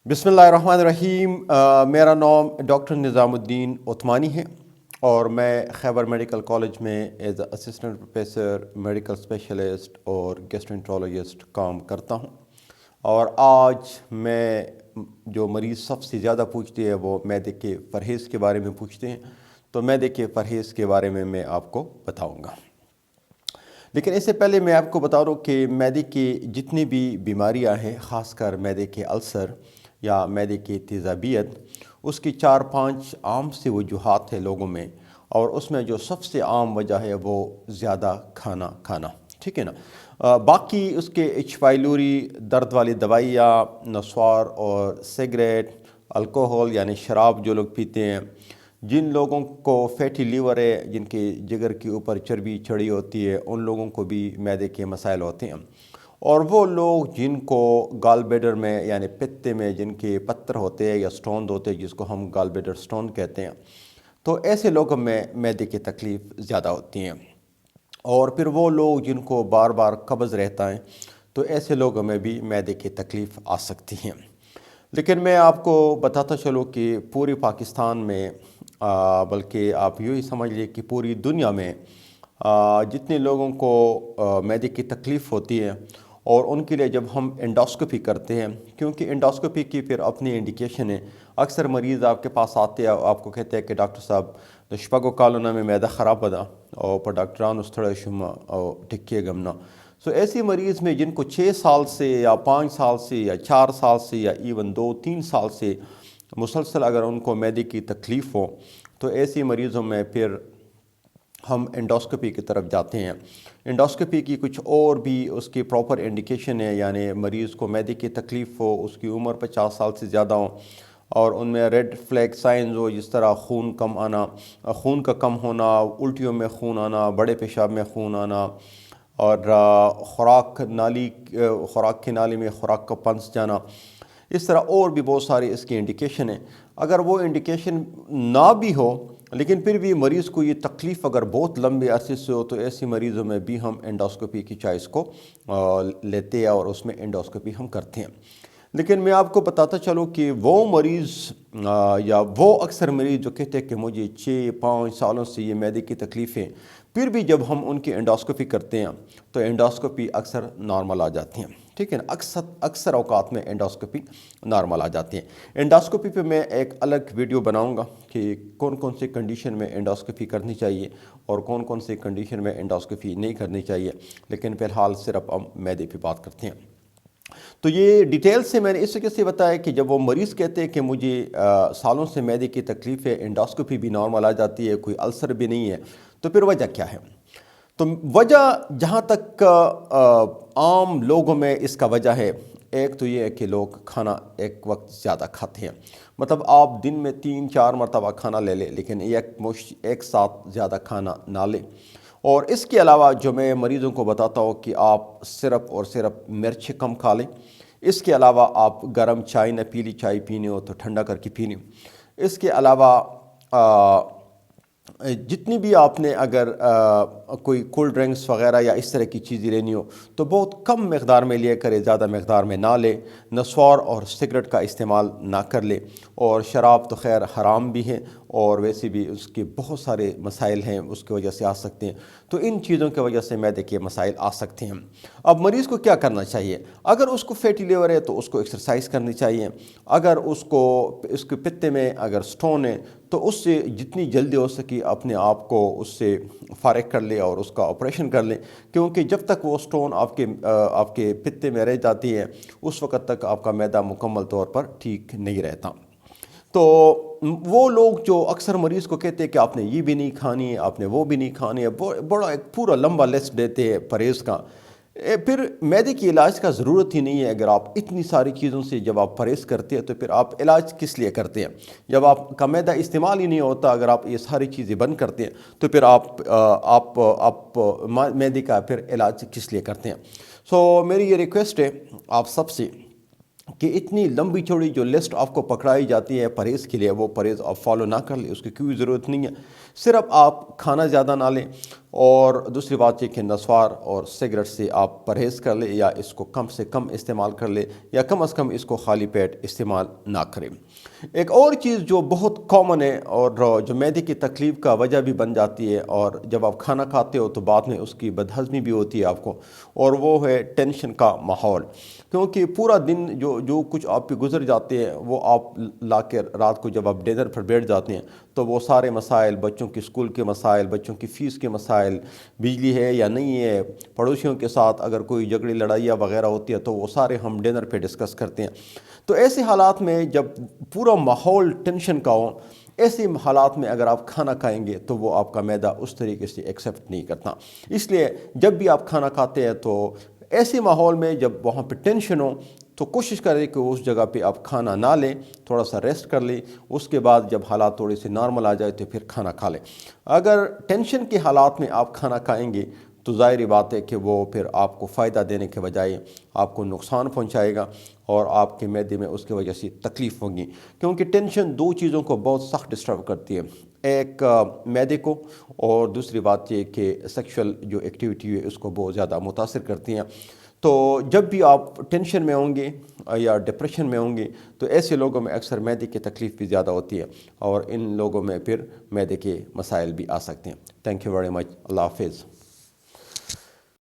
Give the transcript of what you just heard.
बिस्मिल्लाहिर्रहमानिर्रहीम। मेरा नाम डॉक्टर निज़ामुद्दीन उस्मानी है और मैं खैबर मेडिकल कॉलेज में as assistant professor medical specialist और गैस्ट्रोएंटरोलॉजिस्ट काम करता हूं। और आज मैं जो मरीज़ सबसे ज़्यादा पूछते हैं वो मैदे के परहेज़ के बारे में पूछते हैं, तो मैदे के परहेज़ के बारे में मैं आपको बताऊंगा। लेकिन इससे पहले मैं आपको बता दूं कि मैदे की जितनी भी बीमारियां हैं, ख़ासकर मैदे के अल्सर या मैदे की तेज़ाबियत, उसकी 4-5 आम सी वजूहात है लोगों में, और उसमें जो सबसे आम वजह है वो ज़्यादा खाना खाना, ठीक है ना। बाकी उसके एच पाइलोरी, दर्द वाली दवाइयाँ, नस्वार और सिगरेट, अल्कोहल यानी शराब जो लोग पीते हैं, जिन लोगों को फैटी लीवर है, जिनके जिगर के ऊपर चर्बी चढ़ी होती है, उन लोगों को भी मैदे के मसाइल होते हैं। और वो लोग जिनको गाल ब्लैडर में यानी पित्ते में जिनके पत्थर होते हैं या स्टोन होते हैं, जिसको हम गाल ब्लैडर स्टोन कहते हैं, तो ऐसे लोगों में मैदे की तकलीफ़ ज़्यादा होती हैं। और फिर वो लोग जिनको बार बार कब्ज़ रहता है, तो ऐसे लोगों में भी मैदे की तकलीफ़ आ सकती हैं। लेकिन मैं आपको बताता चलूँ कि पूरी पाकिस्तान में, बल्कि आप यूँ ही समझ लीजिए कि पूरी दुनिया में जितने लोगों को मैदे की तकलीफ़ होती है, और उनके लिए जब हम एंडोस्कोपी करते हैं, क्योंकि एंडोस्कोपी की फिर अपनी इंडिकेशन है। अक्सर मरीज़ आपके पास आते हैं, आपको कहते हैं कि डॉक्टर साहब दुष्पगो कालोना में मैदा ख़राब बना और पर डॉक्टरान उस थोड़ा शुमा और टिक्के गमना। सो ऐसी मरीज़ में जिनको 6 साल से या 5 साल से या 4 साल से या इवन 2-3 साल से मुसलसल अगर उनको मैदे की तकलीफ़ हो, तो ऐसी मरीज़ों में फिर हम एंडोस्कोपी की तरफ जाते हैं। एंडोस्कोपी की कुछ और भी उसकी प्रॉपर इंडिकेशन है, यानी मरीज़ को मैदे की तकलीफ़ हो, उसकी उम्र 50 साल से ज़्यादा हो, और उनमें रेड फ्लैग साइंस हो, जिस तरह खून कम आना, खून का कम होना, उल्टियों में खून आना, बड़े पेशाब में खून आना, और खुराक की नाली में खुराक का पंस जाना। इस तरह और भी बहुत सारी इसकी इंडिकेशन है। अगर वो इंडिकेशन ना भी हो, लेकिन फिर भी मरीज़ को ये तकलीफ़ अगर बहुत लंबे अरसे से हो, तो ऐसी मरीज़ों में भी हम एंडोस्कोपी की चॉइस को लेते हैं और उसमें एंडोस्कोपी हम करते हैं। लेकिन मैं आपको बताता चलूँ कि वो मरीज़ या वो अक्सर मरीज़ जो कहते हैं कि मुझे 6-5 सालों से ये मैदे की तकलीफ़ें, फिर भी जब हम उनकी एंडोस्कोपी करते हैं तो एंडोस्कोपी अक्सर नॉर्मल आ जाती हैं, ठीक है ना। अक्सर औकात में एंडोस्कोपी नॉर्मल आ जाती है। एंडोस्कोपी पे मैं एक अलग वीडियो बनाऊंगा कि कौन कौन से कंडीशन में एंडोस्कोपी करनी चाहिए और कौन कौन से कंडीशन में एंडोस्कोपी नहीं करनी चाहिए। लेकिन फ़िलहाल सिर्फ हम मैदे पे बात करते हैं। तो ये डिटेल से मैंने इस वजह से बताया कि जब वो मरीज़ कहते हैं कि मुझे सालों से मैदे की तकलीफ़ है, एंडोस्कोपी भी नॉर्मल आ जाती है, कोई अल्सर भी नहीं है, तो फिर वजह क्या है? तो वजह जहाँ तक आम लोगों में इसका वजह है, एक तो ये है कि लोग खाना एक वक्त ज़्यादा खाते हैं। मतलब आप दिन में 3-4 मरतबा खाना ले लें, लेकिन एक साथ ज़्यादा खाना ना लें। और इसके अलावा जो मैं मरीज़ों को बताता हूँ कि आप सिर्फ और सिर्फ मिर्च कम खा लें। इसके अलावा आप गर्म चाय न पी ली, चाय पीनी हो तो ठंडा करके पी लें। इसके अलावा जितनी भी आपने अगर कोई कोल्ड ड्रिंक्स वगैरह या इस तरह की चीज़ें लेनी हो तो बहुत कम मकदार में लिया करें, ज़्यादा मकदार में ना ले। नस्वार और सिगरेट का इस्तेमाल ना कर ले। और शराब तो खैर हराम भी है और वैसे भी उसके बहुत सारे मसाइल हैं, उसकी वजह से आ सकते हैं। तो इन चीज़ों की वजह से मैदे के मसाइल आ सकते हैं। अब मरीज़ को क्या करना चाहिए? अगर उसको फैटी लीवर है तो उसको एक्सरसाइज करनी चाहिए। अगर उसके पित्ते में अगर स्टोन है तो उससे जितनी जल्दी हो सके अपने आप को उससे फारिग कर ले और उसका ऑपरेशन कर ले, क्योंकि जब तक वो स्टोन आपके पित्ते में रह जाती है उस वक़्त तक आपका मैदा मुकम्मल तौर पर ठीक नहीं रहता। तो वो लोग जो अक्सर मरीज़ को कहते हैं कि आपने ये भी नहीं खानी है, आपने वो भी नहीं खानी है, बड़ा एक पूरा लंबा लिस्ट देते हैं परहेज़ का। फिर मैदे की इलाज का ज़रूरत ही नहीं है। अगर आप इतनी सारी चीज़ों से जब आप परहेज़ करते हैं तो फिर आप इलाज किस लिए करते हैं? जब आपका मैदा इस्तेमाल ही नहीं होता, अगर आप ये सारी चीज़ें बंद करते हैं तो फिर आप मैदे का फिर इलाज किस लिए करते हैं? सो मेरी ये रिक्वेस्ट है आप सबसे کہ اتنی لمبی چوڑی جو لسٹ آپ کو پکڑائی جاتی ہے پرہیز کے لیے، وہ پرہیز آپ فالو نہ کر لیں، اس کی کوئی ضرورت نہیں ہے۔ صرف آپ کھانا زیادہ نہ لیں، اور دوسری بات یہ کہ نسوار اور سگریٹ سے آپ پرہیز کر لیں، یا اس کو کم سے کم استعمال کر لیں، یا کم از کم اس کو خالی پیٹ استعمال نہ کریں۔ ایک اور چیز جو بہت کامن ہے اور جو معدے کی تکلیف کا وجہ بھی بن جاتی ہے، اور جب آپ کھانا کھاتے ہو تو بعد میں اس کی بدہضمی بھی ہوتی ہے آپ کو، اور وہ ہے ٹینشن کا ماحول۔ کیونکہ پورا دن جو کچھ آپ پہ گزر جاتے ہیں، وہ آپ لا کے رات کو جب آپ ڈنر پر بیٹھ جاتے ہیں تو وہ سارے مسائل، بچوں کی اسکول کے مسائل، بچوں کی فیس کے مسائل، بجلی ہے یا نہیں ہے، پڑوسیوں کے ساتھ اگر کوئی جھگڑی لڑائیاں وغیرہ ہوتی ہے تو وہ سارے ہم ڈنر پہ ڈسکس کرتے ہیں۔ تو ایسے حالات میں جب پورا ماحول ٹینشن کا ہو، ایسے حالات میں اگر آپ کھانا کھائیں گے تو وہ آپ کا معدہ اس طریقے سے ایکسیپٹ نہیں کرتا۔ اس لیے جب بھی آپ کھانا کھاتے ہیں تو ایسے ماحول میں جب وہاں پہ ٹینشن ہو تو کوشش کریں کہ اس جگہ پہ آپ کھانا نہ لیں، تھوڑا سا ریسٹ کر لیں، اس کے بعد جب حالات تھوڑے سے نارمل آ جائے تو پھر کھانا کھا لیں۔ اگر ٹینشن کے حالات میں آپ کھانا کھائیں گے تو ظاہری بات ہے کہ وہ پھر آپ کو فائدہ دینے کے بجائے آپ کو نقصان پہنچائے گا، اور آپ کے معدے میں اس کی وجہ سے تکلیف ہوگی، کیونکہ ٹینشن دو چیزوں کو بہت سخت ڈسٹرب کرتی ہے، ایک معدے کو، اور دوسری بات یہ کہ سیکشل جو ایکٹیویٹی ہے اس کو بہت زیادہ متاثر کرتی ہیں۔ تو جب بھی آپ ٹینشن میں ہوں گے یا ڈپریشن میں ہوں گے تو ایسے لوگوں میں اکثر معدے کی تکلیف بھی زیادہ ہوتی ہے، اور ان لوگوں میں پھر معدے کے مسائل بھی آ سکتے ہیں۔ تھینک یو ویری مچ، اللہ حافظ۔